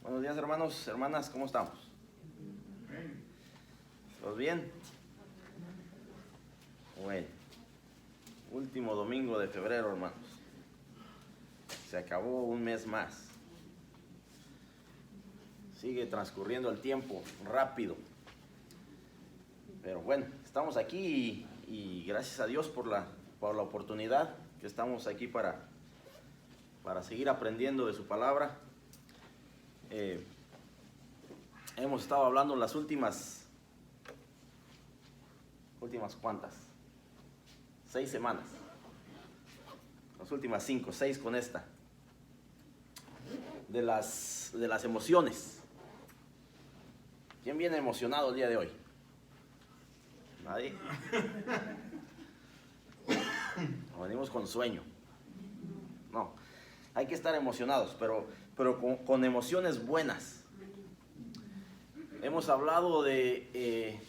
Buenos días, hermanos, hermanas, ¿cómo estamos? ¿Todos bien? Bueno, último domingo de febrero, hermanos. Se acabó un mes más. Sigue transcurriendo el tiempo rápido. Pero bueno, estamos aquí y gracias a Dios por la oportunidad que estamos aquí para seguir aprendiendo de su palabra. Hemos estado hablando las últimas ¿cuántas? 6 semanas. Las últimas 5, 6 con esta. De las emociones. ¿Quién viene emocionado el día de hoy? ¿Nadie? Venimos con sueño. No, hay que estar emocionados, pero con emociones buenas. Hemos hablado de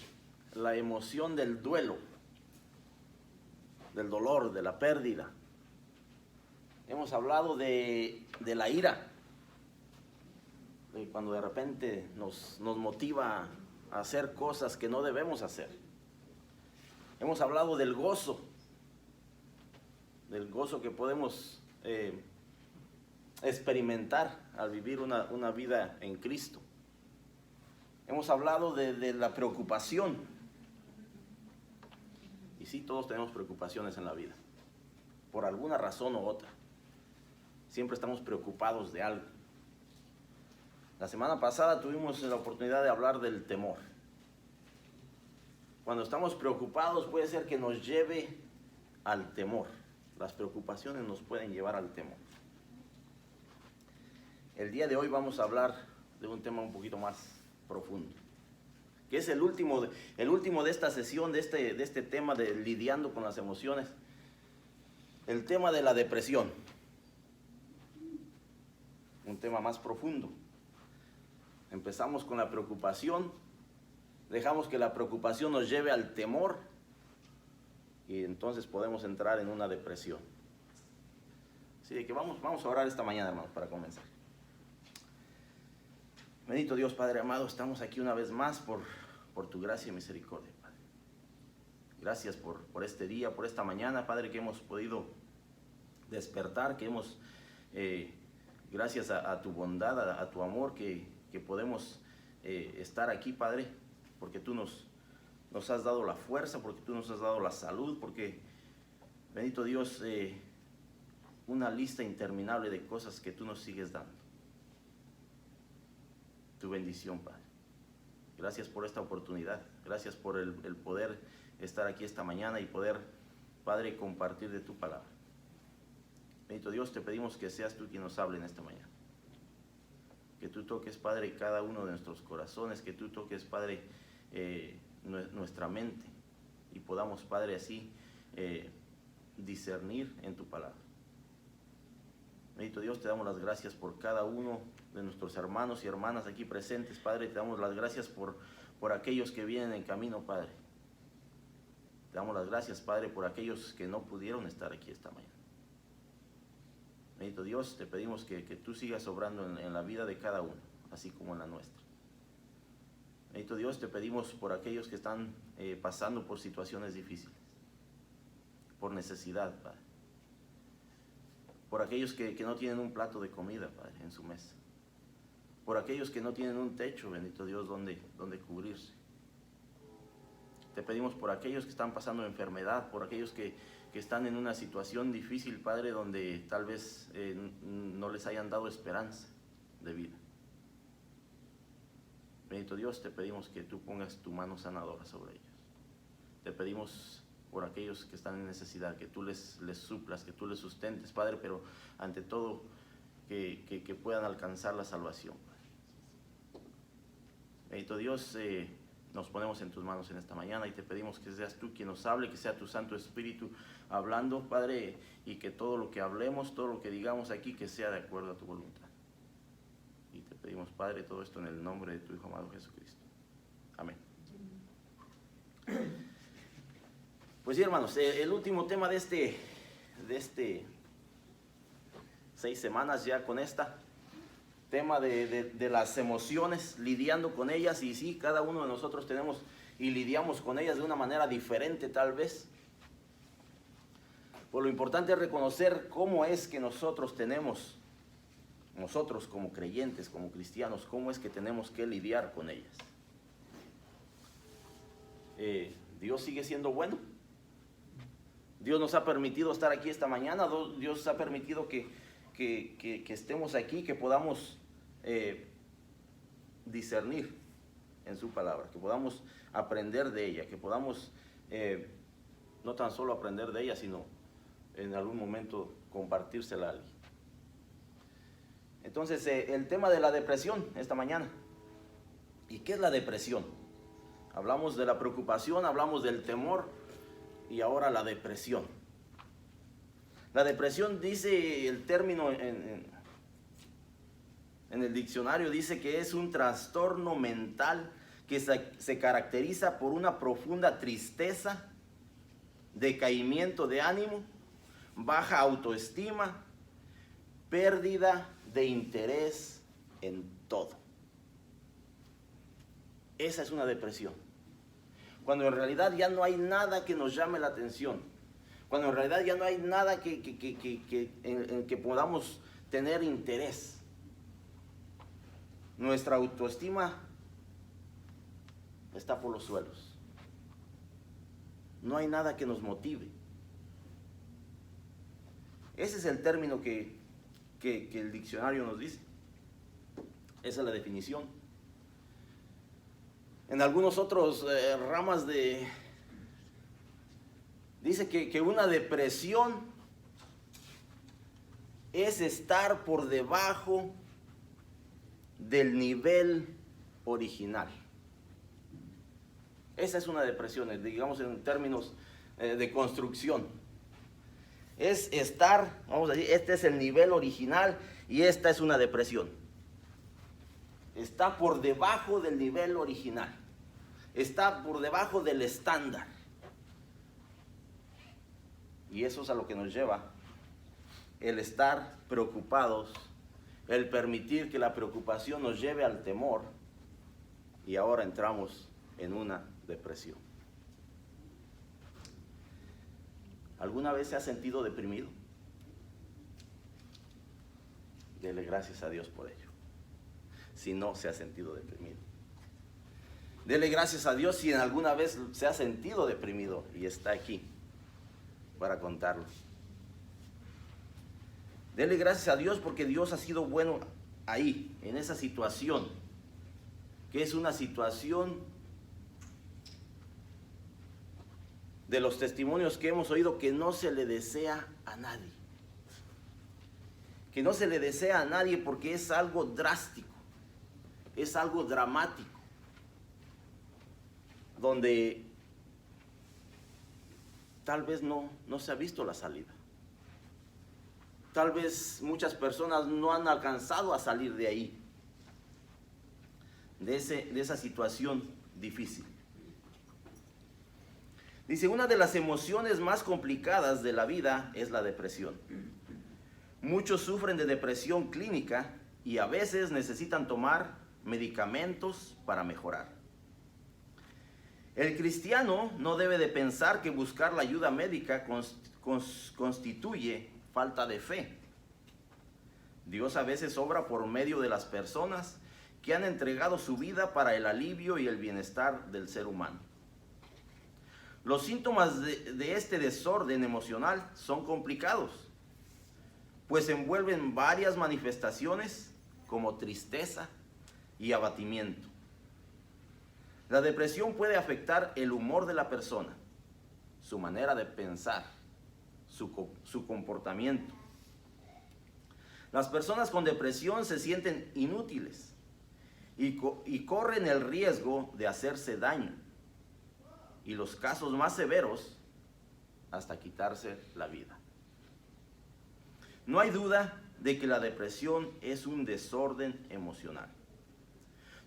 la emoción del duelo, del dolor, de la pérdida. Hemos hablado de la ira, de cuando de repente nos motiva a hacer cosas que no debemos hacer. Hemos hablado del gozo que podemos experimentar al vivir una vida en Cristo. Hemos hablado de la preocupación. Y sí, todos tenemos preocupaciones en la vida, por alguna razón u otra. Siempre estamos preocupados de algo. La semana pasada tuvimos la oportunidad de hablar del temor. Cuando estamos preocupados puede ser que nos lleve al temor. Las preocupaciones nos pueden llevar al temor. El día de hoy vamos a hablar de un tema un poquito más profundo, que es el último de esta sesión, de este tema de lidiando con las emociones, el tema de la depresión. Un tema más profundo. Empezamos con la preocupación, dejamos que la preocupación nos lleve al temor y entonces podemos entrar en una depresión. Así que vamos a orar esta mañana, hermanos, para comenzar. Bendito Dios, Padre amado, estamos aquí una vez más por tu gracia y misericordia, Padre. Gracias por este día, por esta mañana, Padre, que hemos podido despertar, que hemos, gracias a tu bondad, a tu amor, que podemos estar aquí, Padre, porque tú nos has dado la fuerza, porque tú nos has dado la salud, porque, bendito Dios, una lista interminable de cosas que tú nos sigues dando. Tu bendición, Padre. Gracias por esta oportunidad. Gracias por el poder estar aquí esta mañana y poder, Padre, compartir de tu palabra. Bendito Dios, te pedimos que seas tú quien nos hable en esta mañana. Que tú toques, Padre, cada uno de nuestros corazones. Que tú toques, Padre, nuestra mente. Y podamos, Padre, así discernir en tu palabra. Bendito Dios, te damos las gracias por cada uno de nuestros hermanos y hermanas aquí presentes, Padre. Te damos las gracias por aquellos que vienen en camino, Padre. Te damos las gracias, Padre, por aquellos que no pudieron estar aquí esta mañana. Bendito Dios, te pedimos que tú sigas obrando en la vida de cada uno, así como en la nuestra. Bendito Dios, te pedimos por aquellos que están pasando por situaciones difíciles, por necesidad, Padre. Por aquellos que no tienen un plato de comida, Padre, en su mesa. Por aquellos que no tienen un techo, bendito Dios, donde cubrirse. Te pedimos por aquellos que están pasando enfermedad, por aquellos que están en una situación difícil, Padre, donde tal vez no les hayan dado esperanza de vida. Bendito Dios, te pedimos que tú pongas tu mano sanadora sobre ellos. Te pedimos por aquellos que están en necesidad, que tú les suplas, que tú les sustentes, Padre, pero ante todo que puedan alcanzar la salvación, Padre. Bendito Dios, nos ponemos en tus manos en esta mañana y te pedimos que seas tú quien nos hable, que sea tu Santo Espíritu hablando, Padre, y que todo lo que hablemos, todo lo que digamos aquí, que sea de acuerdo a tu voluntad. Y te pedimos, Padre, todo esto en el nombre de tu Hijo amado Jesucristo. Amén. Pues sí, hermanos, el último tema de este 6 semanas ya con esta, tema de las emociones, lidiando con ellas, y sí, cada uno de nosotros tenemos y lidiamos con ellas de una manera diferente tal vez. Pues lo importante es reconocer cómo es que nosotros como creyentes, como cristianos, cómo es que tenemos que lidiar con ellas. Dios sigue siendo bueno. Dios nos ha permitido estar aquí esta mañana. Dios nos ha permitido que estemos aquí, que podamos discernir en su palabra, que podamos aprender de ella, que podamos no tan solo aprender de ella, sino en algún momento compartírsela a alguien. Entonces, el tema de la depresión esta mañana. ¿Y qué es la depresión? Hablamos de la preocupación, hablamos del temor y ahora la depresión. La depresión, dice el término en el diccionario, dice que es un trastorno mental que se caracteriza por una profunda tristeza, decaimiento de ánimo, baja autoestima, pérdida de interés en todo. Esa es una depresión. Cuando en realidad ya no hay nada que nos llame la atención. Cuando en realidad ya no hay nada en que podamos tener interés. Nuestra autoestima está por los suelos. No hay nada que nos motive. Ese es el término que el diccionario nos dice. Esa es la definición. En algunos otros ramas dice que una depresión es estar por debajo del nivel original. Esa es una depresión, digamos en términos de construcción. Es estar, vamos a decir, este es el nivel original y esta es una depresión. Está por debajo del nivel original. Está por debajo del estándar. Y eso es a lo que nos lleva el estar preocupados, el permitir que la preocupación nos lleve al temor, y ahora entramos en una depresión. ¿Alguna vez se ha sentido deprimido? Dele gracias a Dios por ello. Si no se ha sentido deprimido, dele gracias a Dios si en alguna vez se ha sentido deprimido y está aquí para contarlo. Dele gracias a Dios porque Dios ha sido bueno ahí, en esa situación, que es una situación de los testimonios que hemos oído que no se le desea a nadie. Que no se le desea a nadie porque es algo drástico, es algo dramático, donde tal vez no se ha visto la salida. Tal vez muchas personas no han alcanzado a salir de ahí, de esa situación difícil. Dice, una de las emociones más complicadas de la vida es la depresión. Muchos sufren de depresión clínica y a veces necesitan tomar medicamentos para mejorar. El cristiano no debe de pensar que buscar la ayuda médica constituye falta de fe. Dios a veces obra por medio de las personas que han entregado su vida para el alivio y el bienestar del ser humano. Los síntomas de este desorden emocional son complicados, pues envuelven varias manifestaciones como tristeza y abatimiento. La depresión puede afectar el humor de la persona, su manera de pensar, su comportamiento. Las personas con depresión se sienten inútiles y corren el riesgo de hacerse daño, y los casos más severos, hasta quitarse la vida. No hay duda de que la depresión es un desorden emocional.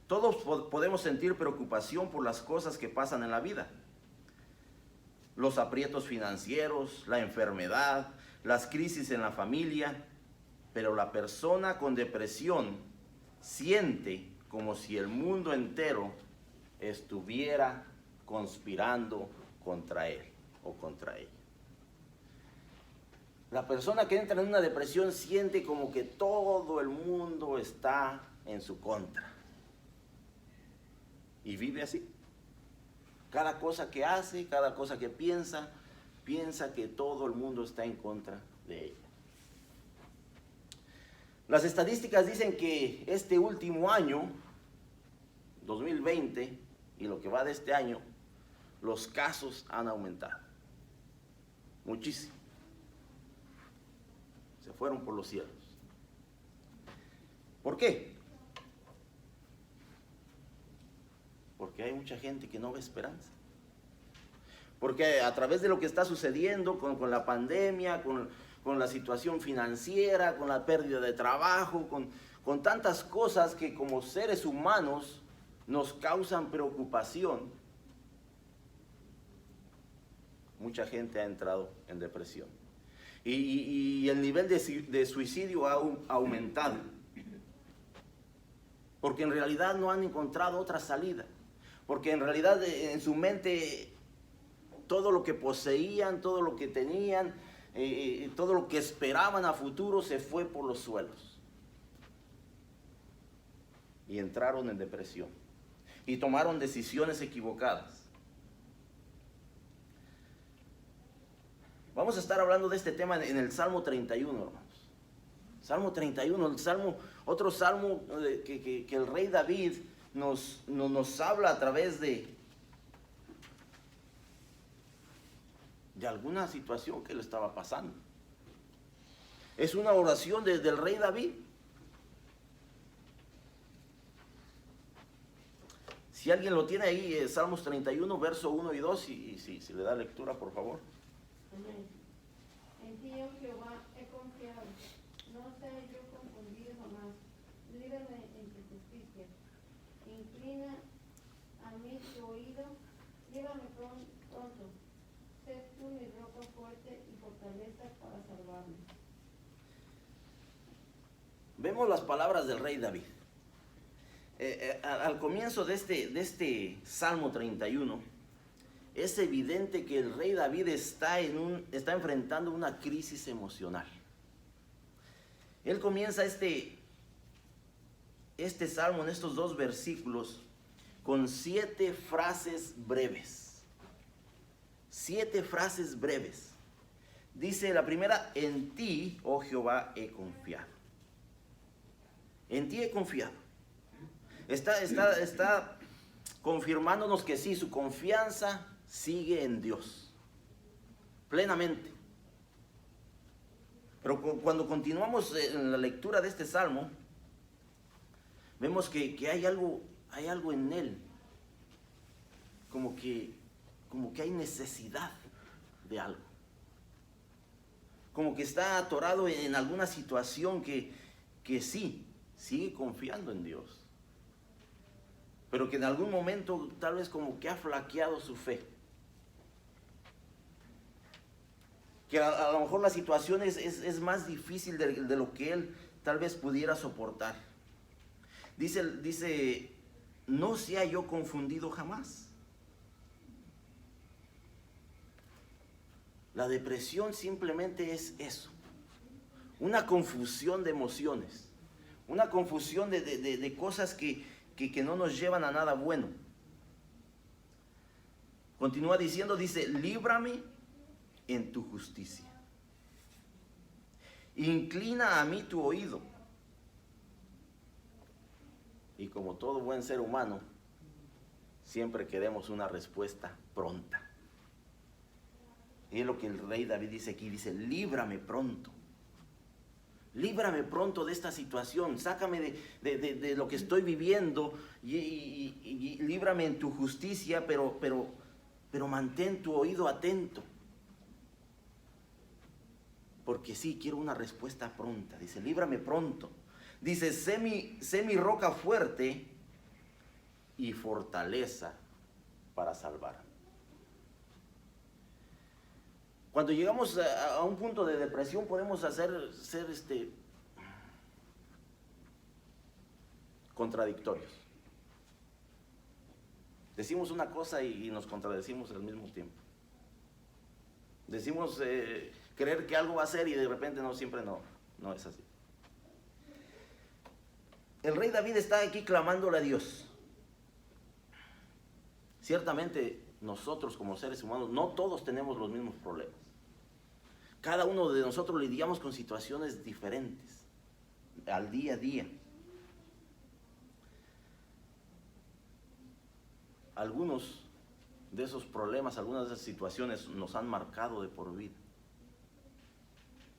Todos podemos sentir preocupación por las cosas que pasan en la vida. Los aprietos financieros, la enfermedad, las crisis en la familia, pero la persona con depresión siente como si el mundo entero estuviera conspirando contra él o contra ella. La persona que entra en una depresión siente como que todo el mundo está en su contra. Y vive así. Cada cosa que hace, cada cosa que piensa que todo el mundo está en contra de ella. Las estadísticas dicen que este último año, 2020, y lo que va de este año, los casos han aumentado. Muchísimo. Se fueron por los cielos. ¿Por qué? Porque hay mucha gente que no ve esperanza. Porque a través de lo que está sucediendo con la pandemia, con la situación financiera, con la pérdida de trabajo, con tantas cosas que como seres humanos nos causan preocupación, mucha gente ha entrado en depresión. Y el nivel de suicidio ha aumentado. Porque en realidad no han encontrado otra salida. Porque en realidad en su mente todo lo que poseían, todo lo que tenían, todo lo que esperaban a futuro se fue por los suelos. Y entraron en depresión. Y tomaron decisiones equivocadas. Vamos a estar hablando de este tema en el Salmo 31, hermanos. Salmo 31, otro salmo que el rey David nos habla a través de alguna situación que le estaba pasando. Es una oración del rey David. Si alguien lo tiene ahí, Salmos 31, verso 1 y 2, y si le da lectura, por favor. Amén. En ti, oh Jehová, he confiado. No sea yo confundido jamás. Líbrame en tu justicia. Inclina a mí tu oído. Líbrame pronto. Sé tú mi roca fuerte y fortaleza para salvarme. Vemos las palabras del rey David. Al comienzo de este Salmo 31, es evidente que el rey David está enfrentando una crisis emocional. Él comienza este salmo en estos 2 versículos con 7 frases breves. 7 frases breves. Dice la primera: en ti, oh Jehová, he confiado. En ti he confiado. Está confirmándonos que sí, su confianza sigue en Dios, plenamente. Pero cuando continuamos en la lectura de este salmo, vemos que hay algo en él, como que hay necesidad de algo, como que está atorado en alguna situación que sí, sigue confiando en Dios, pero que en algún momento tal vez como que ha flaqueado su fe. Que a lo mejor la situación es más difícil de lo que él tal vez pudiera soportar. Dice, no sea yo confundido jamás. La depresión simplemente es eso, una confusión de emociones, una confusión de cosas que no nos llevan a nada bueno. Continúa diciendo, dice, líbrame en tu justicia. Inclina a mí tu oído. Y como todo buen ser humano, siempre queremos una respuesta pronta. Y es lo que el rey David dice aquí, dice, líbrame pronto. Líbrame pronto de esta situación, sácame de lo que estoy viviendo y líbrame en tu justicia, pero mantén tu oído atento. Porque sí, quiero una respuesta pronta. Dice, líbrame pronto. Dice, sé mi roca fuerte y fortaleza para salvarme. Cuando llegamos a un punto de depresión podemos contradictorios. Decimos una cosa y nos contradecimos al mismo tiempo. Decimos creer que algo va a ser y de repente siempre no es así. El rey David está aquí clamándole a Dios. Ciertamente nosotros como seres humanos no todos tenemos los mismos problemas. Cada uno de nosotros lidiamos con situaciones diferentes al día a día. Algunos de esos problemas, algunas de esas situaciones nos han marcado de por vida.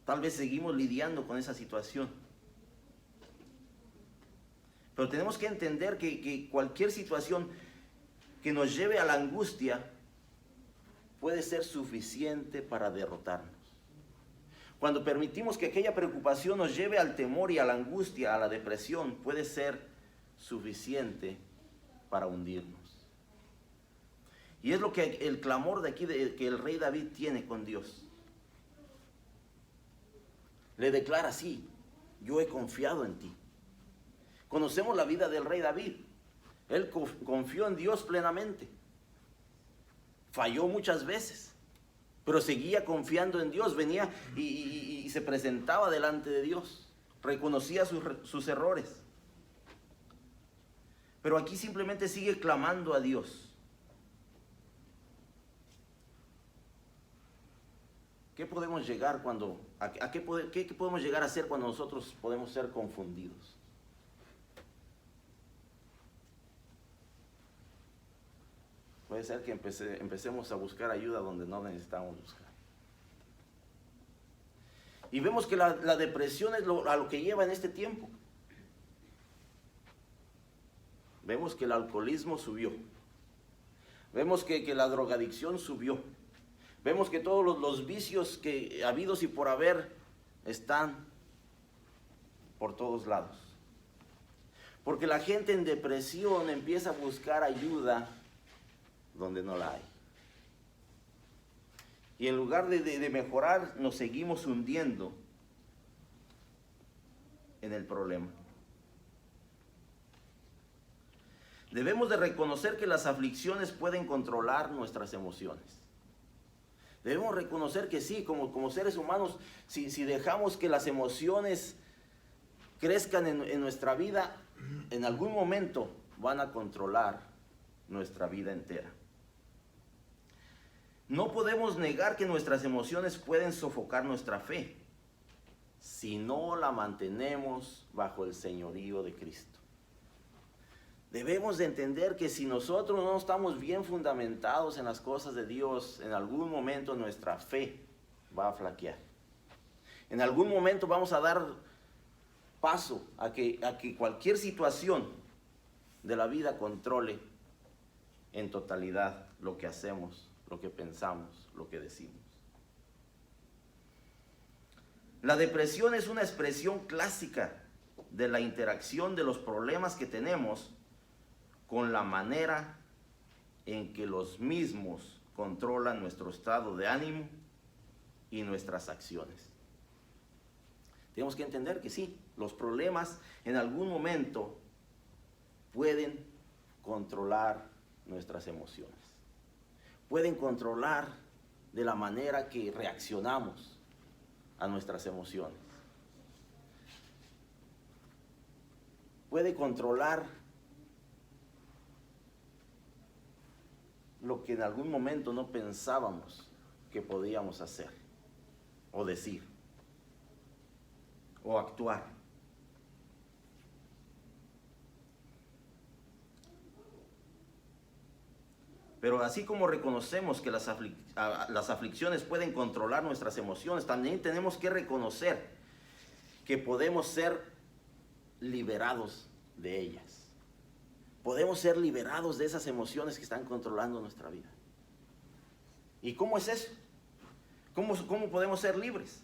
Tal vez seguimos lidiando con esa situación. Pero tenemos que entender que cualquier situación que nos lleve a la angustia puede ser suficiente para derrotarnos. Cuando permitimos que aquella preocupación nos lleve al temor y a la angustia, a la depresión, puede ser suficiente para hundirnos. Y es lo que el clamor de aquí que el rey David tiene con Dios. Le declara así: yo he confiado en ti. Conocemos la vida del rey David. Él confió en Dios plenamente. Falló muchas veces, pero seguía confiando en Dios. Venía y se presentaba delante de Dios. Reconocía sus errores. Pero aquí simplemente sigue clamando a Dios. ¿Qué podemos llegar qué podemos llegar a hacer cuando nosotros podemos ser confundidos? Puede ser que empecemos a buscar ayuda donde no necesitamos buscar. Y vemos que la depresión es a lo que lleva en este tiempo. Vemos que el alcoholismo subió. Vemos que la drogadicción subió. Vemos que todos los vicios que habidos y por haber están por todos lados. Porque la gente en depresión empieza a buscar ayuda donde no la hay. Y en lugar de mejorar, nos seguimos hundiendo en el problema. Debemos de reconocer que las aflicciones pueden controlar nuestras emociones. Debemos reconocer que sí, como seres humanos, si dejamos que las emociones crezcan en nuestra vida, en algún momento van a controlar nuestra vida entera. No podemos negar que nuestras emociones pueden sofocar nuestra fe si no la mantenemos bajo el señorío de Cristo. Debemos de entender que si nosotros no estamos bien fundamentados en las cosas de Dios, en algún momento nuestra fe va a flaquear. En algún momento vamos a dar paso a que cualquier situación de la vida controle en totalidad lo que hacemos, lo que pensamos, lo que decimos. La depresión es una expresión clásica de la interacción de los problemas que tenemos con la manera en que los mismos controlan nuestro estado de ánimo y nuestras acciones. Tenemos que entender que sí, los problemas en algún momento pueden controlar nuestras emociones. Pueden controlar de la manera que reaccionamos a nuestras emociones. Puede controlar lo que en algún momento no pensábamos que podíamos hacer, o decir, o actuar. Pero así como reconocemos que las aflicciones pueden controlar nuestras emociones, también tenemos que reconocer que podemos ser liberados de ellas. Podemos ser liberados de esas emociones que están controlando nuestra vida. ¿Y cómo es eso? ¿Cómo podemos ser libres?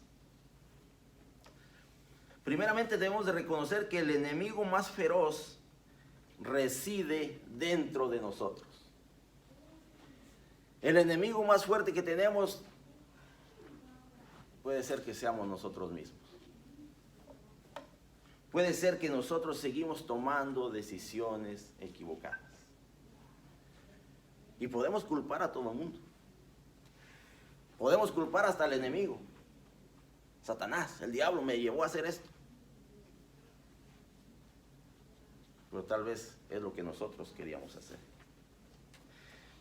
Primeramente debemos de reconocer que el enemigo más feroz reside dentro de nosotros. El enemigo más fuerte que tenemos puede ser que seamos nosotros mismos. puede ser que nosotros seguimos tomando decisiones equivocadas. Y podemos culpar a todo el mundo. Podemos culpar hasta al enemigo. Satanás, el diablo me llevó a hacer esto. Pero tal vez es lo que nosotros queríamos hacer.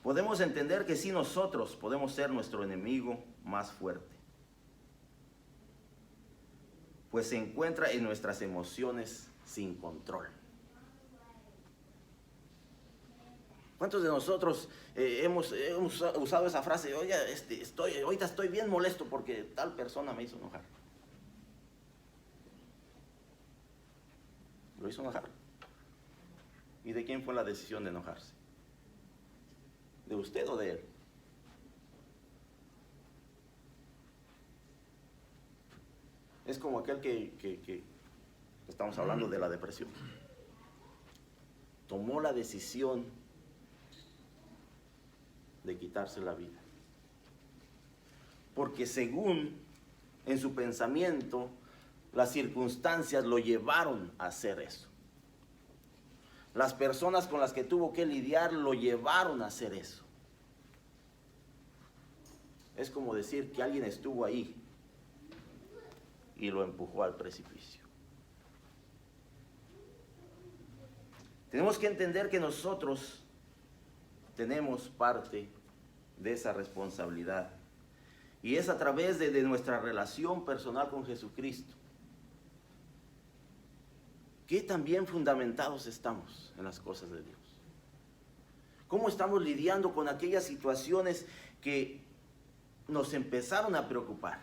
Podemos entender que sí, nosotros podemos ser nuestro enemigo más fuerte, pues se encuentra en nuestras emociones sin control. ¿Cuántos de nosotros hemos usado esa frase? Oye, ahorita estoy bien molesto porque tal persona me hizo enojar? Lo hizo enojar. ¿Y de quién fue la decisión de enojarse? ¿De usted o de él? Es como aquel que estamos hablando de la depresión. Tomó la decisión de quitarse la vida. Porque según en su pensamiento, las circunstancias lo llevaron a hacer eso. Las personas con las que tuvo que lidiar lo llevaron a hacer eso. Es como decir que alguien estuvo ahí y lo empujó al precipicio. Tenemos que entender que nosotros tenemos parte de esa responsabilidad. Y es a través de nuestra relación personal con Jesucristo. ¿Qué tan bien fundamentados estamos en las cosas de Dios? ¿Cómo estamos lidiando con aquellas situaciones que nos empezaron a preocupar?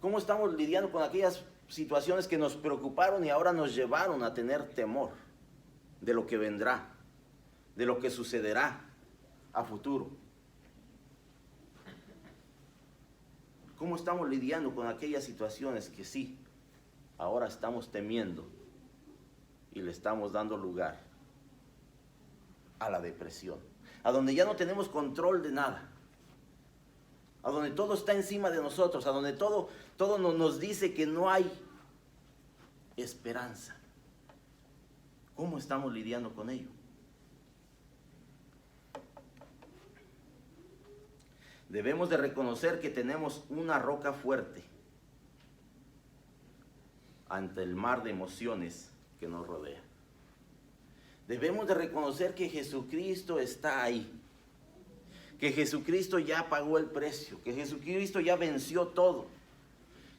¿Cómo estamos lidiando con aquellas situaciones que nos preocuparon y ahora nos llevaron a tener temor de lo que vendrá, de lo que sucederá a futuro? ¿Cómo estamos lidiando con aquellas situaciones que sí, ahora estamos temiendo y le estamos dando lugar a la depresión? A donde ya no tenemos control de nada. A donde todo está encima de nosotros. A donde todo nos dice que no hay esperanza. ¿Cómo estamos lidiando con ello? Debemos de reconocer que tenemos una roca fuerte ante el mar de emociones que nos rodea. Debemos de reconocer que Jesucristo está ahí, que Jesucristo ya pagó el precio, que Jesucristo ya venció todo,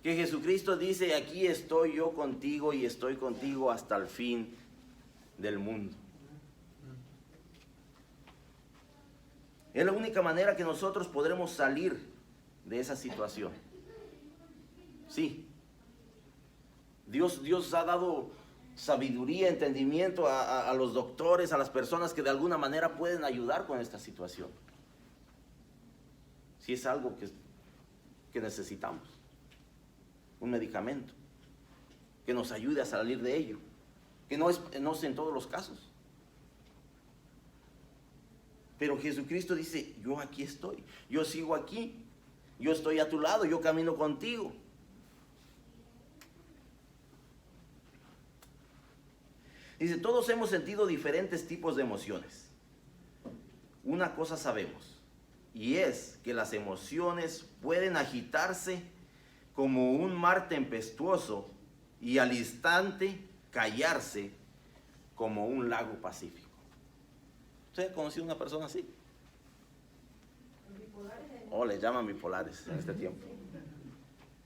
que Jesucristo dice: aquí estoy yo contigo y estoy contigo hasta el fin del mundo. Es la única manera que nosotros podremos salir de esa situación. Sí. Dios ha dado sabiduría, entendimiento a los doctores, a las personas que de alguna manera pueden ayudar con esta situación. Si es algo que necesitamos, un medicamento que nos ayude a salir de ello, que no es en todos los casos. Pero Jesucristo dice: yo aquí estoy, yo sigo aquí, yo estoy a tu lado, yo camino contigo. Dice: todos hemos sentido diferentes tipos de emociones. Una cosa sabemos, y es que las emociones pueden agitarse como un mar tempestuoso y al instante callarse como un lago pacífico. ¿Usted ha conocido una persona así? O le llaman bipolares en este tiempo.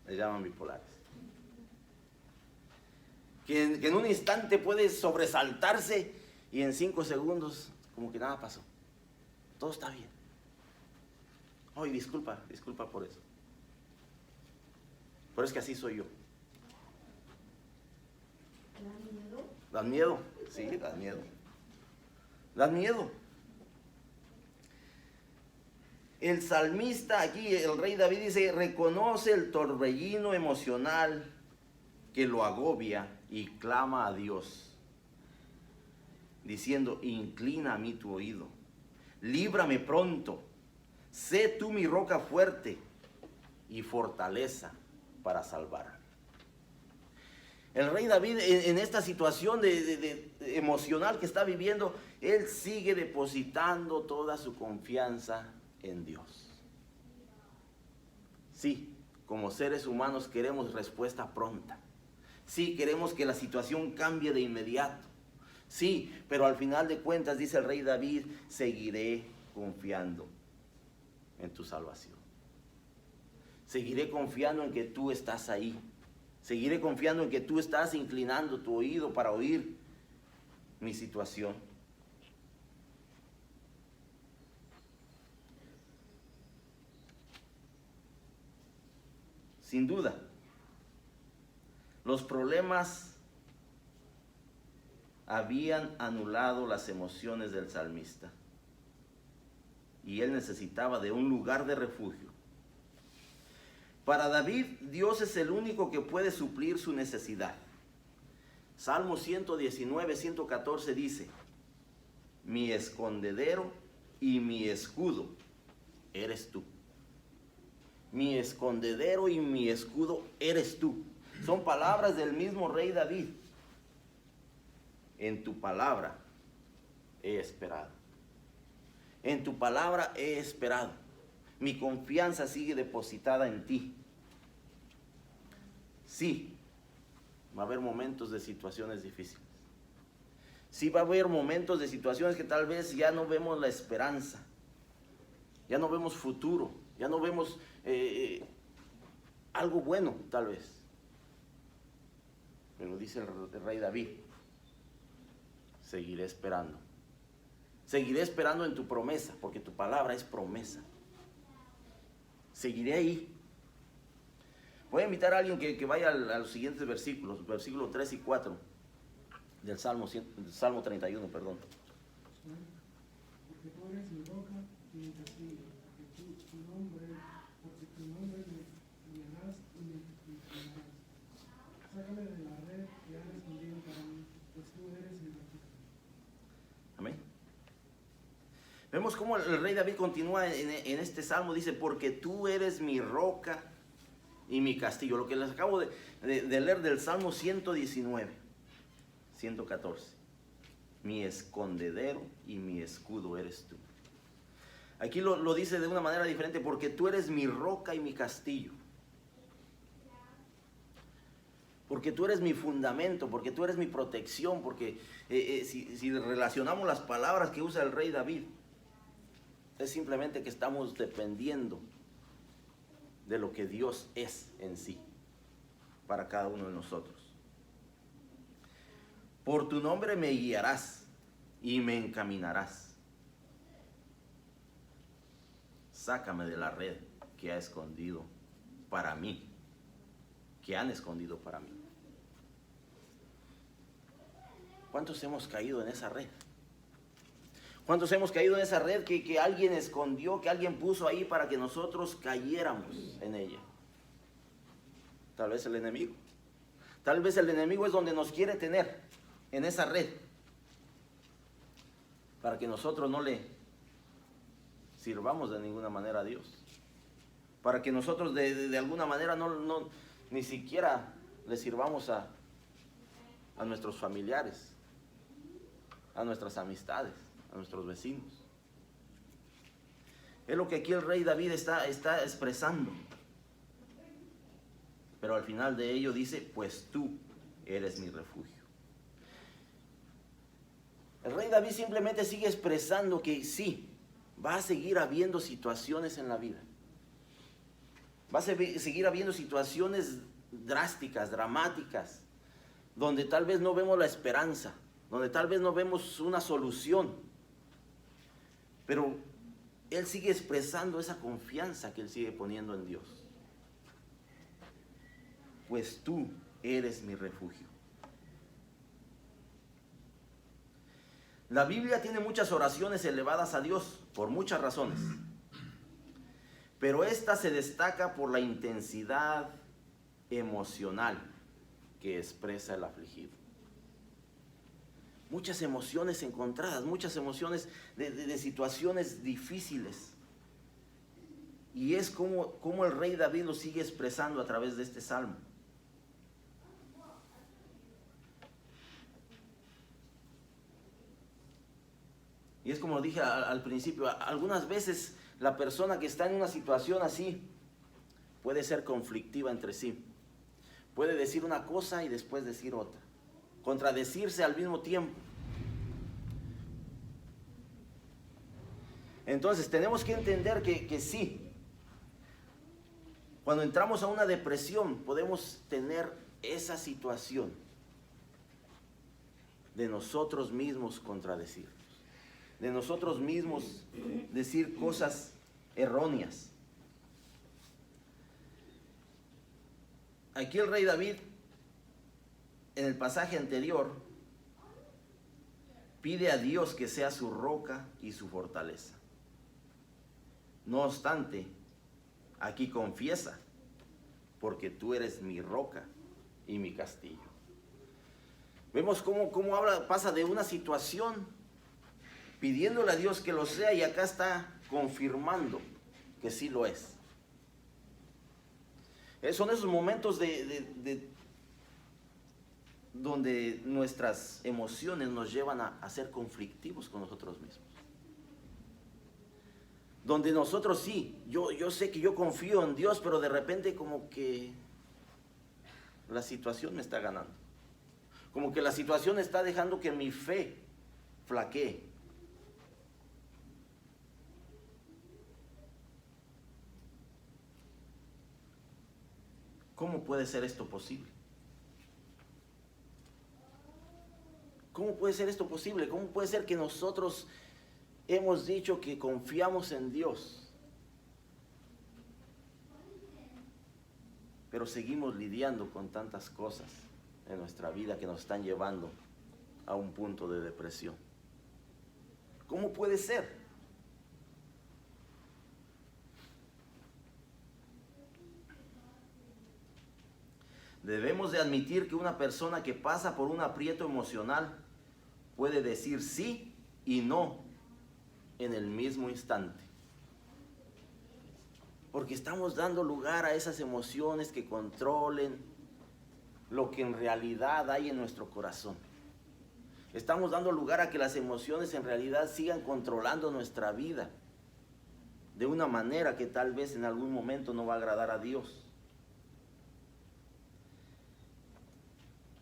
Le llaman bipolares. Que en un instante puede sobresaltarse y en 5 segundos como que nada pasó. Todo está bien. Ay, disculpa por eso. Pero es que así soy yo. ¿Dan miedo? ¿Dan miedo? Sí, dan miedo. Dan miedo. El salmista aquí, el rey David dice: reconoce el torbellino emocional que lo agobia y clama a Dios, diciendo: inclina a mí tu oído, líbrame pronto, sé tú mi roca fuerte y fortaleza para salvarme. El rey David en esta situación emocional que está viviendo, él sigue depositando toda su confianza en Dios. Sí, como seres humanos queremos respuesta pronta. Sí, queremos que la situación cambie de inmediato. Sí, pero al final de cuentas, dice el rey David, seguiré confiando en tu salvación. Seguiré confiando en que tú estás ahí. Seguiré confiando en que tú estás inclinando tu oído para oír mi situación. Sin duda, los problemas habían anulado las emociones del salmista y él necesitaba de un lugar de refugio. Para David, Dios es el único que puede suplir su necesidad. Salmo 119, 114 dice: mi escondedero y mi escudo eres tú. Mi escondedero y mi escudo eres tú. Son palabras del mismo rey David. En tu palabra he esperado. En tu palabra he esperado. Mi confianza sigue depositada en ti. Sí, va a haber momentos de situaciones difíciles. Sí, va a haber momentos de situaciones que tal vez ya no vemos la esperanza. Ya no vemos futuro. Ya no vemos algo bueno, tal vez. Pero dice el rey David: seguiré esperando. Seguiré esperando en tu promesa, porque tu palabra es promesa. Seguiré ahí. Voy a invitar a alguien que vaya a los siguientes versículos, versículos 3 y 4 del Salmo 31, perdón. Porque tú eres mi roca y mi castillo, porque tu nombre me guiarás y me guiarás. Sácame de la red que has escondido para mí, pues tú eres mi refugio. Amén. Vemos cómo el rey David continúa en este salmo, dice: porque tú eres mi roca y mi castillo. Lo que les acabo de leer del Salmo 119, 114. Mi escondedero y mi escudo eres tú. Aquí lo dice de una manera diferente: porque tú eres mi roca y mi castillo. Porque tú eres mi fundamento, porque tú eres mi protección, porque si relacionamos las palabras que usa el rey David, es simplemente que estamos dependiendo de lo que Dios es en sí, para cada uno de nosotros. Por tu nombre me guiarás y me encaminarás. Sácame de la red que ha escondido para mí, que han escondido para mí. ¿Cuántos hemos caído en esa red? ¿Cuántos hemos caído en esa red que alguien escondió, que alguien puso ahí para que nosotros cayéramos en ella? Tal vez el enemigo. Tal vez el enemigo es donde nos quiere tener, en esa red, para que nosotros no le sirvamos de ninguna manera a Dios. Para que nosotros de alguna manera ni siquiera le sirvamos a nuestros familiares, a nuestras amistades, a nuestros vecinos. Es lo que aquí el rey David está expresando. Pero al final de ello dice: pues tú eres mi refugio. El rey David simplemente sigue expresando que sí, va a seguir habiendo situaciones en la vida. Va a seguir habiendo situaciones drásticas, dramáticas, donde tal vez no vemos la esperanza, donde tal vez no vemos una solución. Pero él sigue expresando esa confianza que él sigue poniendo en Dios. Pues tú eres mi refugio. La Biblia tiene muchas oraciones elevadas a Dios por muchas razones. Pero esta se destaca por la intensidad emocional que expresa el afligido. Muchas emociones encontradas, muchas emociones de situaciones difíciles. Y es como el rey David lo sigue expresando a través de este salmo. Y es como dije al principio, algunas veces la persona que está en una situación así puede ser conflictiva entre sí. Puede decir una cosa y después decir otra. Contradecirse al mismo tiempo. Entonces tenemos que entender que sí, cuando entramos a una depresión podemos tener esa situación de nosotros mismos contradecirnos, de nosotros mismos decir cosas erróneas. Aquí el rey David, en el pasaje anterior, pide a Dios que sea su roca y su fortaleza. No obstante, aquí confiesa, porque tú eres mi roca y mi castillo. Vemos cómo habla, pasa de una situación pidiéndole a Dios que lo sea, y acá está confirmando que sí lo es. Son esos momentos donde nuestras emociones nos llevan a ser conflictivos con nosotros mismos. Donde nosotros sí, yo sé que yo confío en Dios, pero de repente como que la situación me está ganando. Como que la situación está dejando que mi fe flaquee. ¿Cómo puede ser esto posible? ¿Cómo puede ser esto posible? ¿Cómo puede ser que nosotros hemos dicho que confiamos en Dios, pero seguimos lidiando con tantas cosas en nuestra vida que nos están llevando a un punto de depresión? ¿Cómo puede ser? Debemos de admitir que una persona que pasa por un aprieto emocional puede decir sí y no en el mismo instante. Porque estamos dando lugar a esas emociones que controlen lo que en realidad hay en nuestro corazón. Estamos dando lugar a que las emociones en realidad sigan controlando nuestra vida de una manera que tal vez en algún momento no va a agradar a Dios.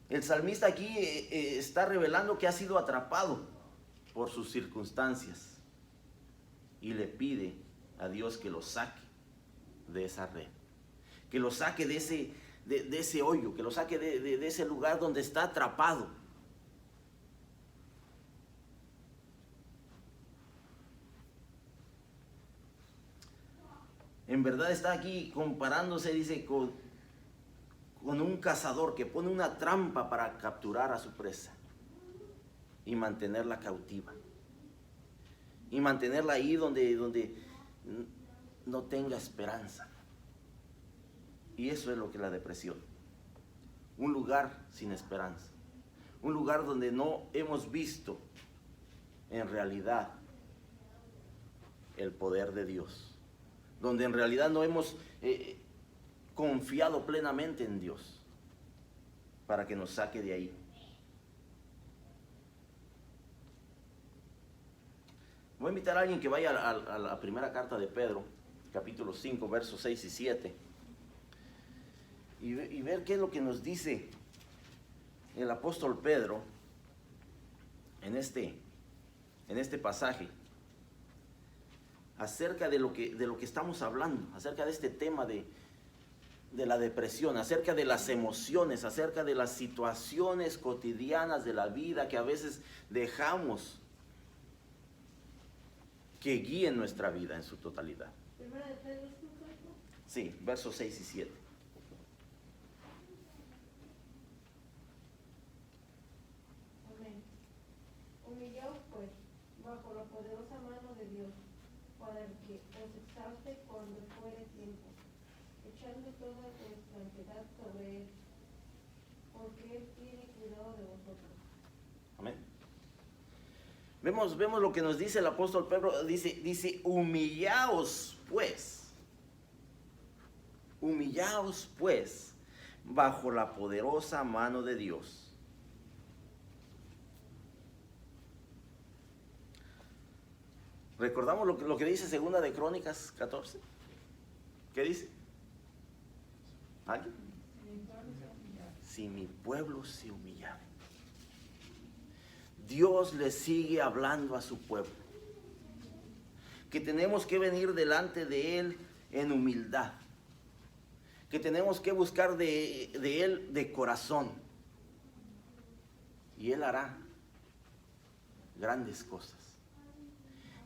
El salmista aquí está revelando que ha sido atrapado por sus circunstancias y le pide a Dios que lo saque de esa red, que lo saque de ese hoyo, que lo saque de ese lugar donde está atrapado. En verdad está aquí comparándose, dice, con un cazador que pone una trampa para capturar a su presa y mantenerla cautiva. Y mantenerla ahí donde no tenga esperanza. Y eso es lo que es la depresión. Un lugar sin esperanza. Un lugar donde no hemos visto en realidad el poder de Dios. Donde en realidad no hemos confiado plenamente en Dios para que nos saque de ahí. Voy a invitar a alguien que vaya a la primera carta de Pedro, capítulo 5, versos 6 y 7, y ver qué es lo que nos dice el apóstol Pedro en este pasaje acerca de lo que estamos hablando, acerca de este tema de la depresión, acerca de las emociones, acerca de las situaciones cotidianas de la vida que a veces dejamos que guíen nuestra vida en su totalidad. Primera de Pedro 5, ¿no? Sí, versos 6 y 7. Amén. Humillaos pues bajo la poderosa mano de Dios, para que os exalte cuando fuere tiempo, echando toda vuestra ansiedad sobre Él, porque Él tiene cuidado de vosotros. Amén. Vemos lo que nos dice el apóstol Pedro. Dice, humillaos pues, bajo la poderosa mano de Dios. ¿Recordamos lo que dice Segunda de Crónicas 14? ¿Qué dice? ¿Alguien? Si mi pueblo se humillara. Dios le sigue hablando a su pueblo. Que tenemos que venir delante de Él en humildad. Que tenemos que buscar de Él de corazón. Y Él hará grandes cosas.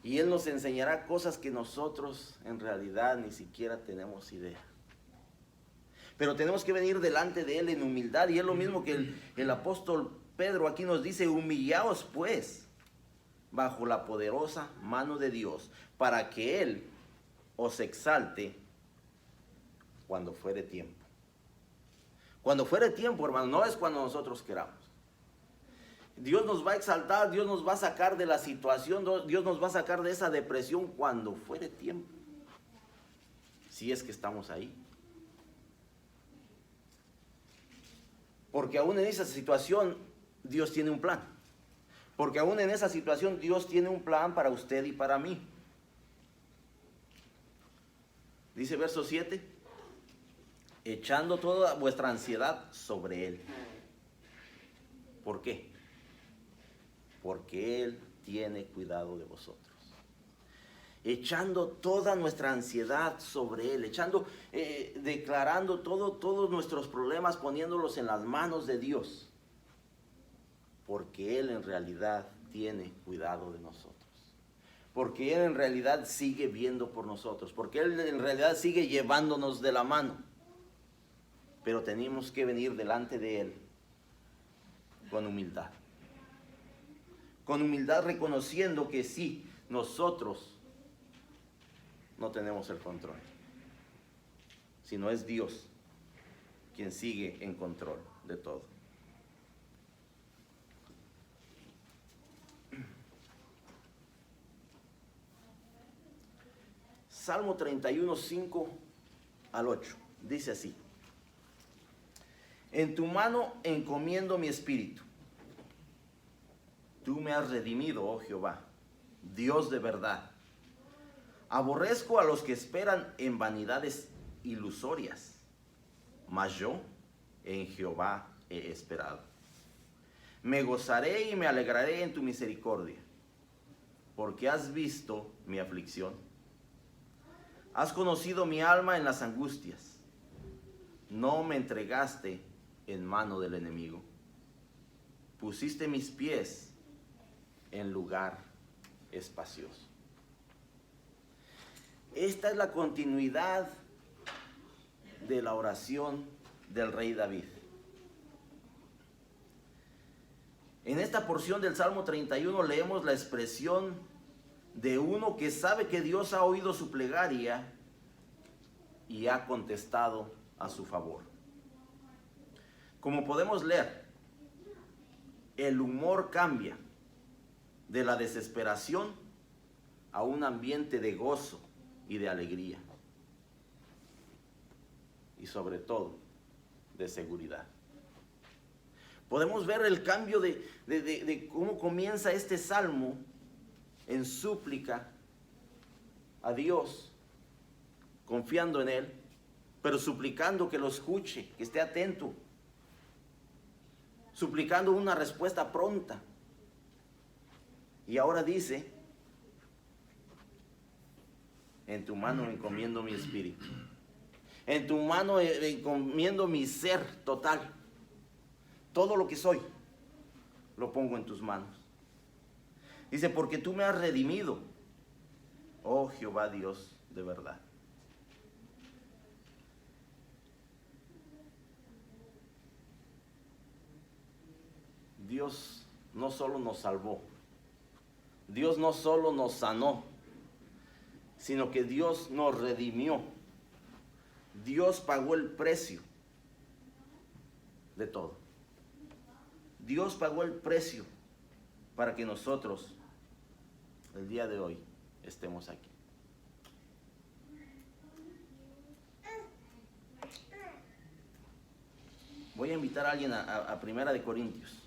Y Él nos enseñará cosas que nosotros en realidad ni siquiera tenemos idea. Pero tenemos que venir delante de Él en humildad. Y es lo mismo que el apóstol Pedro aquí nos dice: humillaos pues bajo la poderosa mano de Dios, para que Él os exalte cuando fuere tiempo. Cuando fuere tiempo, hermano, no es cuando nosotros queramos. Dios nos va a exaltar, Dios nos va a sacar de la situación, Dios nos va a sacar de esa depresión cuando fuere tiempo. Si es que estamos ahí. Porque aún en esa situación Dios tiene un plan. Porque aún en esa situación Dios tiene un plan para usted y para mí. Dice verso 7, echando toda vuestra ansiedad sobre Él. ¿Por qué? Porque Él tiene cuidado de vosotros. Echando toda nuestra ansiedad sobre Él, declarando todos nuestros problemas, poniéndolos en las manos de Dios. Porque Él en realidad tiene cuidado de nosotros. Porque Él en realidad sigue viendo por nosotros. Porque Él en realidad sigue llevándonos de la mano. Pero tenemos que venir delante de Él con humildad. Con humildad, reconociendo que sí, nosotros no tenemos el control, sino es Dios quien sigue en control de todo. Salmo 31, 5 al 8, dice así: en tu mano encomiendo mi espíritu. Tú me has redimido, oh Jehová, Dios de verdad. Aborrezco a los que esperan en vanidades ilusorias, mas yo en Jehová he esperado. Me gozaré y me alegraré en tu misericordia, porque has visto mi aflicción. Has conocido mi alma en las angustias. No me entregaste en mano del enemigo. Pusiste mis pies en lugar espacioso. Esta es la continuidad de la oración del rey David. En esta porción del Salmo 31 leemos la expresión de uno que sabe que Dios ha oído su plegaria y ha contestado a su favor. Como podemos leer, el humor cambia de la desesperación a un ambiente de gozo y de alegría. Y sobre todo, de seguridad. Podemos ver el cambio de cómo comienza este salmo en súplica a Dios, confiando en Él, pero suplicando que lo escuche, que esté atento, suplicando una respuesta pronta. Y ahora dice: en tu mano encomiendo mi espíritu. En tu mano encomiendo mi ser total. Todo lo que soy, lo pongo en tus manos. Dice: porque tú me has redimido, oh Jehová Dios de verdad. Dios no solo nos salvó, Dios no solo nos sanó, sino que Dios nos redimió. Dios pagó el precio de todo. Dios pagó el precio para que nosotros el día de hoy estemos aquí. Voy a invitar a alguien a Primera de Corintios,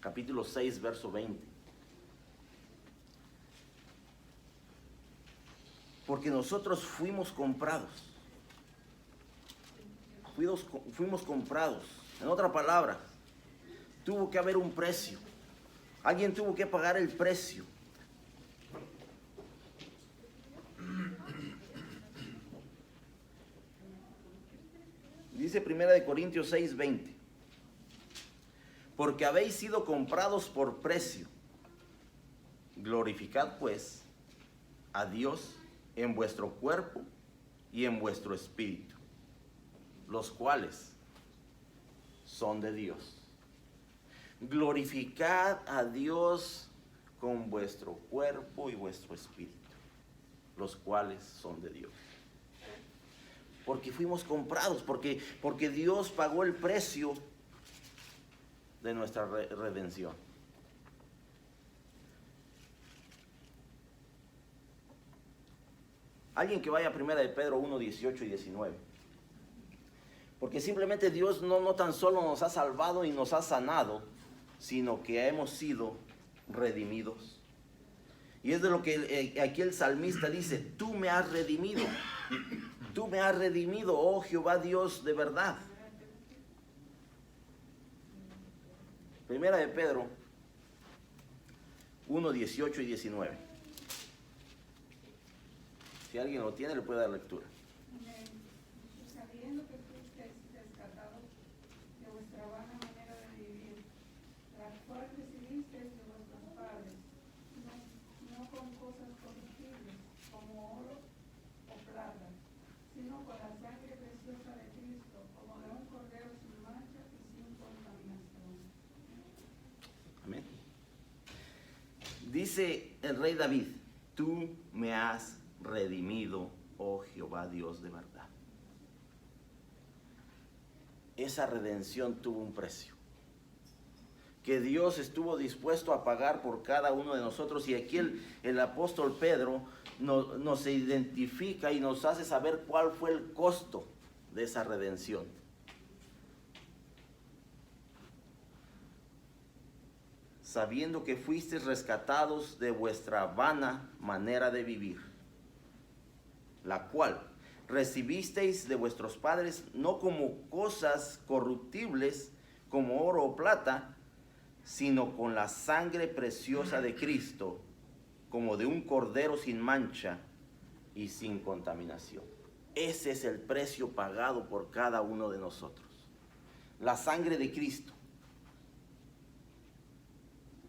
capítulo 6, verso 20. Porque nosotros fuimos comprados. Fuimos comprados. En otra palabra, tuvo que haber un precio. Alguien tuvo que pagar el precio. Dice 1 Corintios 6:20. Porque habéis sido comprados por precio. Glorificad pues a Dios en vuestro cuerpo y en vuestro espíritu, los cuales son de Dios. Glorificad a Dios con vuestro cuerpo y vuestro espíritu, los cuales son de Dios. Porque fuimos comprados, porque Dios pagó el precio de nuestra redención. Alguien que vaya a 1 de Pedro 1, 18 y 19. Porque simplemente Dios no tan solo nos ha salvado y nos ha sanado, sino que hemos sido redimidos. Y es de lo que aquí el salmista dice: tú me has redimido. Tú me has redimido, oh Jehová Dios de verdad. 1 de Pedro 1, 18 y 19. Si alguien lo tiene, le puede dar lectura. Sabiendo que fuisteis rescatados de vuestra vana manera de vivir, la cual recibisteis de vuestros padres, no con cosas corruptibles, como oro o plata, sino con la sangre preciosa de Cristo, como de un cordero sin mancha y sin contaminación. Amén. Dice el rey David: tú me has redimido, oh Jehová Dios de verdad. Esa redención tuvo un precio que Dios estuvo dispuesto a pagar por cada uno de nosotros. Y aquí el apóstol Pedro nos identifica y nos hace saber cuál fue el costo de esa redención. Sabiendo que fuisteis rescatados de vuestra vana manera de vivir, la cual recibisteis de vuestros padres, no como cosas corruptibles, como oro o plata, sino con la sangre preciosa de Cristo, como de un cordero sin mancha y sin contaminación. Ese es el precio pagado por cada uno de nosotros. La sangre de Cristo,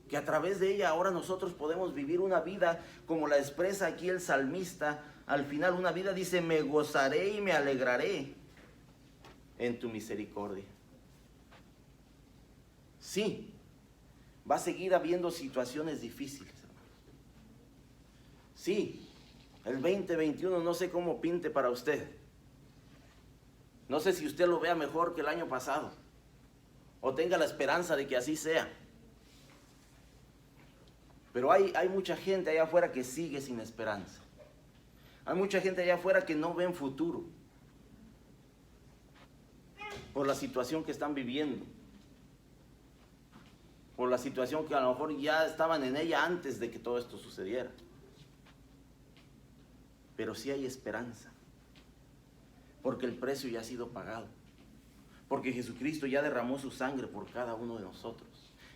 que a través de ella ahora nosotros podemos vivir una vida como la expresa aquí el salmista. Al final, una vida, dice: me gozaré y me alegraré en tu misericordia. Sí, va a seguir habiendo situaciones difíciles, hermanos. Sí, el 2021 no sé cómo pinte para usted. No sé si usted lo vea mejor que el año pasado, o tenga la esperanza de que así sea. Pero hay mucha gente allá afuera que sigue sin esperanza. Hay mucha gente allá afuera que no ven futuro por la situación que están viviendo, por la situación que a lo mejor ya estaban en ella antes de que todo esto sucediera. Pero sí hay esperanza, porque el precio ya ha sido pagado, porque Jesucristo ya derramó su sangre por cada uno de nosotros.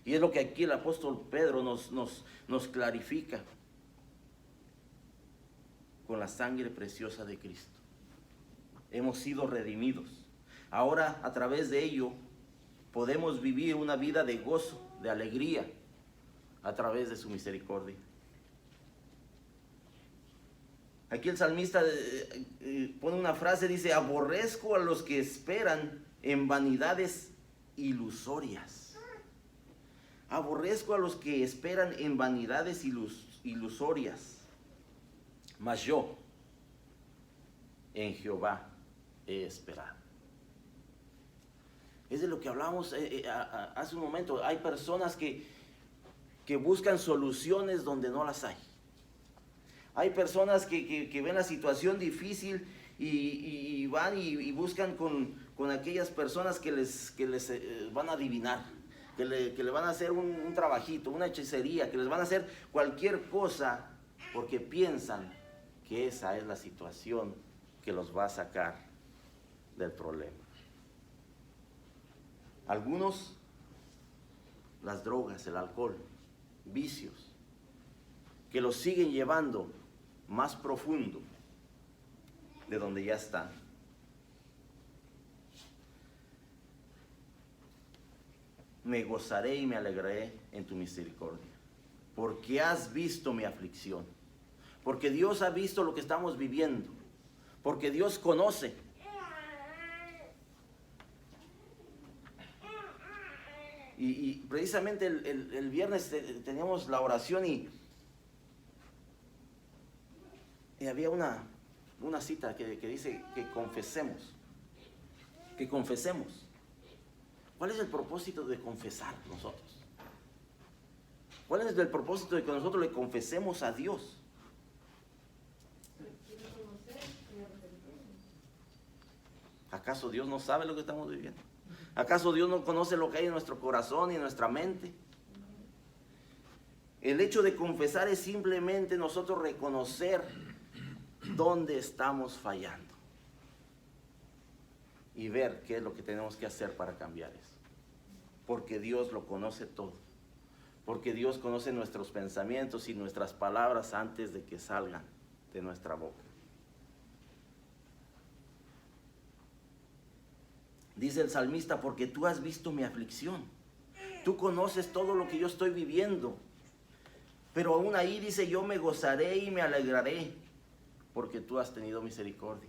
Y es lo que aquí el apóstol Pedro nos clarifica. Con la sangre preciosa de Cristo hemos sido redimidos. Ahora, a través de ello, podemos vivir una vida de gozo, de alegría, a través de su misericordia. Aquí el salmista pone una frase, dice: aborrezco a los que esperan en vanidades ilusorias. Aborrezco a los que esperan en vanidades ilusorias. Mas yo en Jehová he esperado. Es de lo que hablamos hace un momento. Hay personas que buscan soluciones donde no las hay. Hay personas que ven la situación difícil y van y buscan con aquellas personas que les van a adivinar, que le van a hacer un trabajito, una hechicería, que les van a hacer cualquier cosa, porque piensan que esa es la situación que los va a sacar del problema. Algunos, las drogas, el alcohol, vicios, que los siguen llevando más profundo de donde ya están. Me gozaré y me alegraré en tu misericordia, porque has visto mi aflicción, porque Dios ha visto lo que estamos viviendo, porque Dios conoce. Y precisamente el viernes teníamos la oración y había una cita que dice que confesemos. Que confesemos. ¿Cuál es el propósito de confesar nosotros? ¿Cuál es el propósito de que nosotros le confesemos a Dios? ¿Acaso Dios no sabe lo que estamos viviendo? ¿Acaso Dios no conoce lo que hay en nuestro corazón y en nuestra mente? El hecho de confesar es simplemente nosotros reconocer dónde estamos fallando y ver qué es lo que tenemos que hacer para cambiar eso. Porque Dios lo conoce todo. Porque Dios conoce nuestros pensamientos y nuestras palabras antes de que salgan de nuestra boca. Dice el salmista, porque tú has visto mi aflicción. Tú conoces todo lo que yo estoy viviendo. Pero aún ahí dice, yo me gozaré y me alegraré, porque tú has tenido misericordia.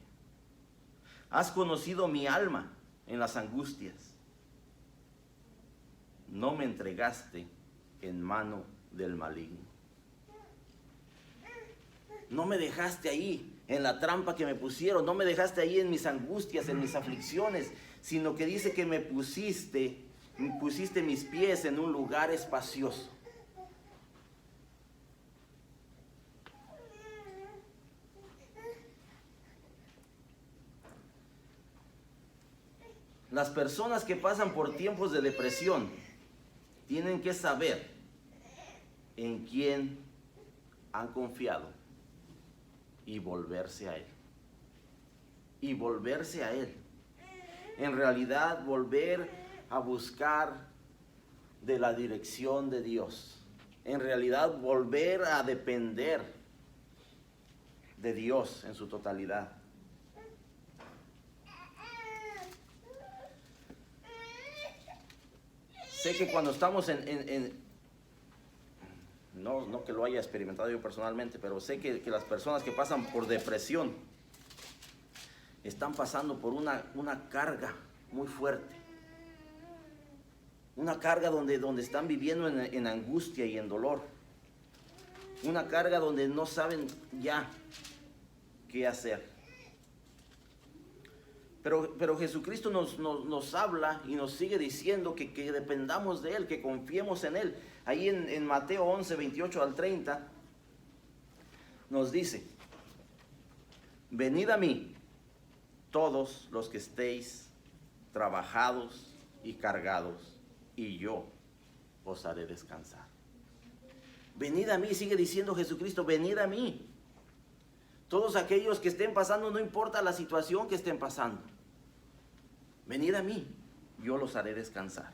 Has conocido mi alma en las angustias. No me entregaste en mano del maligno. No me dejaste ahí en la trampa que me pusieron. No me dejaste ahí en mis angustias, en mis aflicciones, sino que dice que me pusiste mis pies en un lugar espacioso. Las personas que pasan por tiempos de depresión tienen que saber en quién han confiado y volverse a Él. Y volverse a Él. En realidad, volver a buscar de la dirección de Dios. En realidad, volver a depender de Dios en su totalidad. Sé que cuando estamos no que lo haya experimentado yo personalmente, pero sé que las personas que pasan por depresión están pasando por una carga muy fuerte. Una carga donde están viviendo en angustia y en dolor. Una carga donde no saben ya qué hacer. Pero Jesucristo nos habla y nos sigue diciendo que dependamos de Él, que confiemos en Él. Ahí en Mateo 11, 28 al 30, nos dice, venid a mí, todos los que estéis trabajados y cargados, y yo os haré descansar. Venid a mí, sigue diciendo Jesucristo, venid a mí. Todos aquellos que estén pasando, no importa la situación que estén pasando. Venid a mí, yo los haré descansar.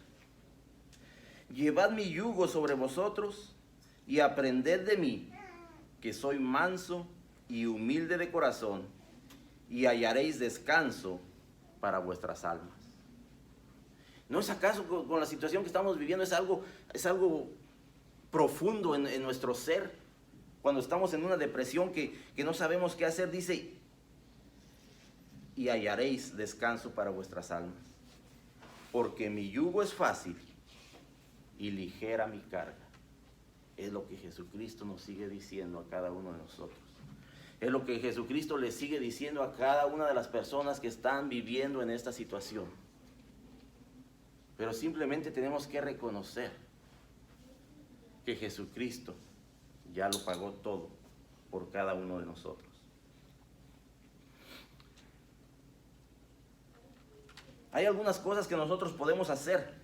Llevad mi yugo sobre vosotros y aprended de mí, que soy manso y humilde de corazón, y hallaréis descanso para vuestras almas. ¿No es acaso con la situación que estamos viviendo es algo profundo en nuestro ser? Cuando estamos en una depresión que no sabemos qué hacer, dice, y hallaréis descanso para vuestras almas. Porque mi yugo es fácil y ligera mi carga. Es lo que Jesucristo nos sigue diciendo a cada uno de nosotros. Es lo que Jesucristo le sigue diciendo a cada una de las personas que están viviendo en esta situación. Pero simplemente tenemos que reconocer que Jesucristo ya lo pagó todo por cada uno de nosotros. Hay algunas cosas que nosotros podemos hacer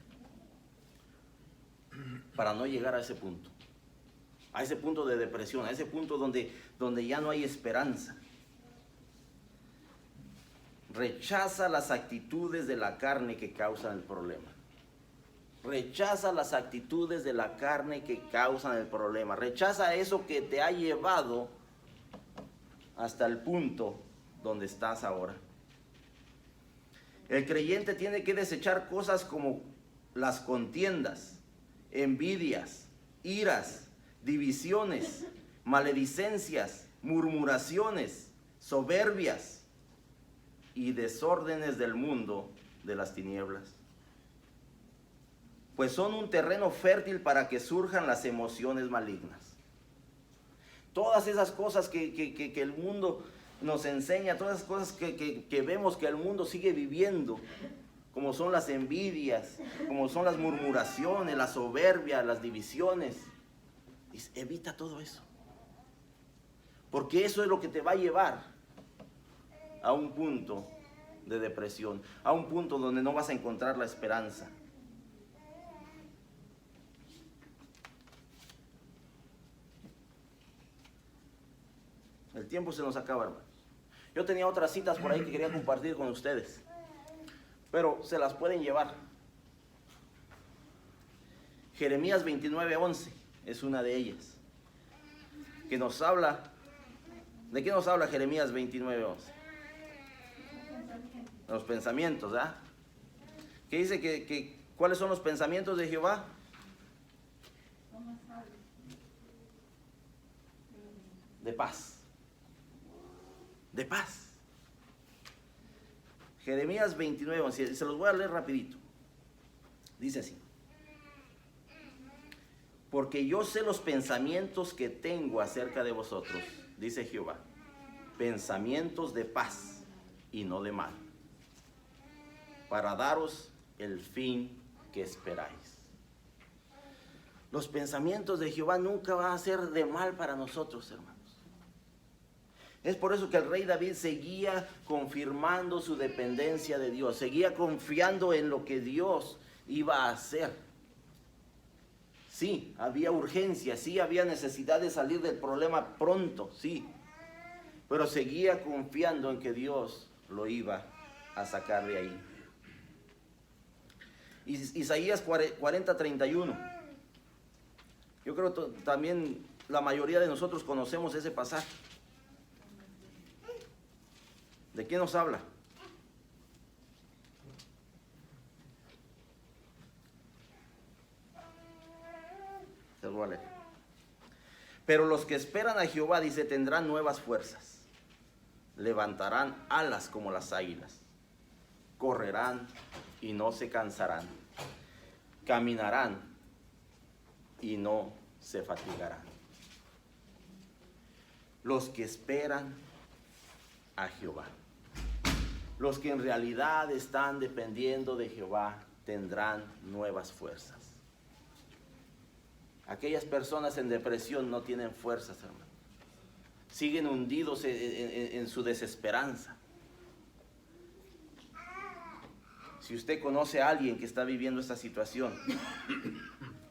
para no llegar a ese punto. a ese punto de depresión, a ese punto donde ya no hay esperanza. Rechaza las actitudes de la carne que causan el problema. Rechaza las actitudes de la carne que causan el problema. Rechaza eso que te ha llevado hasta el punto donde estás ahora. El creyente tiene que desechar cosas como las contiendas, envidias, iras, divisiones, maledicencias, murmuraciones, soberbias y desórdenes del mundo de las tinieblas. Pues son un terreno fértil para que surjan las emociones malignas. Todas esas cosas que el mundo nos enseña, todas esas cosas que vemos que el mundo sigue viviendo, como son las envidias, como son las murmuraciones, la soberbia, las divisiones. Evita todo eso. Porque eso es lo que te va a llevar a un punto de depresión, a un punto donde no vas a encontrar la esperanza. El tiempo se nos acaba, hermanos. Yo tenía otras citas por ahí que quería compartir con ustedes, pero se las pueden llevar. Jeremías 29:11 es una de ellas, que nos habla. ¿De qué nos habla Jeremías 29:11? Los pensamientos, ¿ah? ¿Qué dice que cuáles son los pensamientos de Jehová? De paz. De paz. Jeremías 29:11, se los voy a leer rapidito. Dice así: porque yo sé los pensamientos que tengo acerca de vosotros, dice Jehová, pensamientos de paz y no de mal, para daros el fin que esperáis. Los pensamientos de Jehová nunca van a ser de mal para nosotros, hermanos. Es por eso que el rey David seguía confirmando su dependencia de Dios, seguía confiando en lo que Dios iba a hacer. Sí, había urgencia, sí, había necesidad de salir del problema pronto, sí, pero seguía confiando en que Dios lo iba a sacar de ahí. Isaías 40:31. Yo creo que también la mayoría de nosotros conocemos ese pasaje. ¿De qué nos habla? Se lo voy a leer. Pero los que esperan a Jehová, dice, tendrán nuevas fuerzas. Levantarán alas como las águilas. Correrán y no se cansarán. Caminarán y no se fatigarán. Los que esperan a Jehová. Los que en realidad están dependiendo de Jehová tendrán nuevas fuerzas. Aquellas personas en depresión no tienen fuerzas, hermano. Siguen hundidos en su desesperanza. Si usted conoce a alguien que está viviendo esta situación,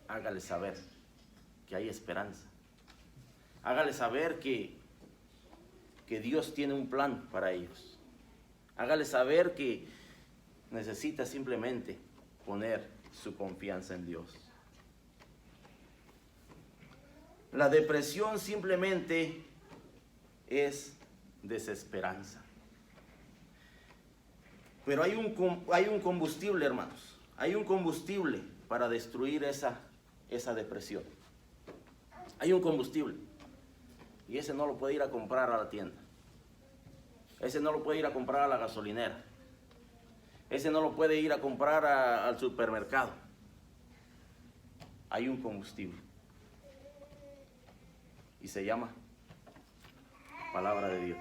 hágale saber que hay esperanza. Hágale saber que Dios tiene un plan para ellos. Hágale saber que necesita simplemente poner su confianza en Dios. La depresión simplemente es desesperanza. Pero hay un combustible, hermanos. Hay un combustible para destruir esa depresión. Hay un combustible. Y ese no lo puede ir a comprar a la tienda. Ese no lo puede ir a comprar a la gasolinera. Ese no lo puede ir a comprar al supermercado. Hay un combustible. Y se llama Palabra de Dios.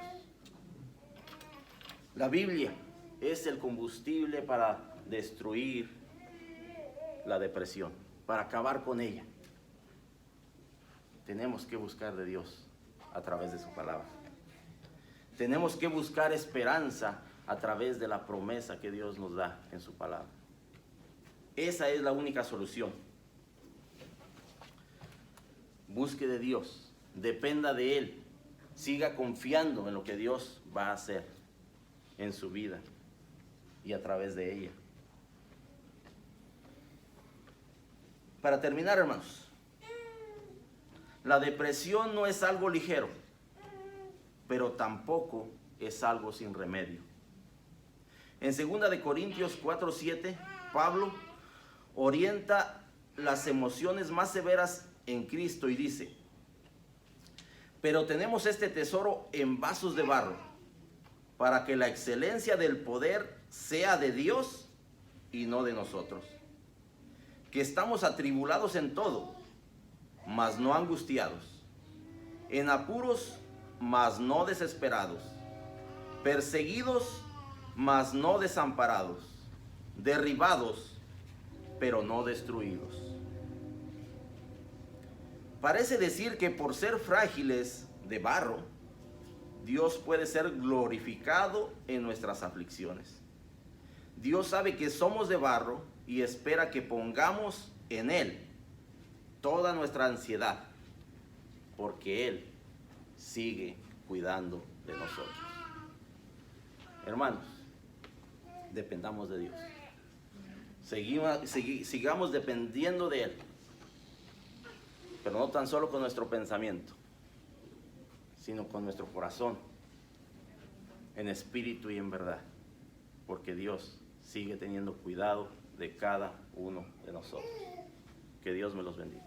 La Biblia es el combustible para destruir la depresión, para acabar con ella. Tenemos que buscar de Dios a través de su palabra. Tenemos que buscar esperanza a través de la promesa que Dios nos da en su palabra. Esa es la única solución. busque de Dios, dependa de Él, siga confiando en lo que Dios va a hacer en su vida y a través de ella. Para terminar, hermanos, la depresión no es algo ligero, pero tampoco es algo sin remedio. En 2 de Corintios 4:7, Pablo orienta las emociones más severas en Cristo y dice: pero tenemos este tesoro en vasos de barro, para que la excelencia del poder sea de Dios y no de nosotros. Que estamos atribulados en todo, mas no angustiados, en apuros, mas no desesperados, perseguidos, mas no desamparados, derribados, pero no destruidos. Parece decir que por ser frágiles de barro, Dios puede ser glorificado en nuestras aflicciones. Dios sabe que somos de barro y espera que pongamos en Él toda nuestra ansiedad, porque Él sigue cuidando de nosotros. Hermanos, dependamos de Dios. Sigamos dependiendo de Él, pero no tan solo con nuestro pensamiento, sino con nuestro corazón, en espíritu y en verdad, porque Dios sigue teniendo cuidado de cada uno de nosotros. Que Dios me los bendiga.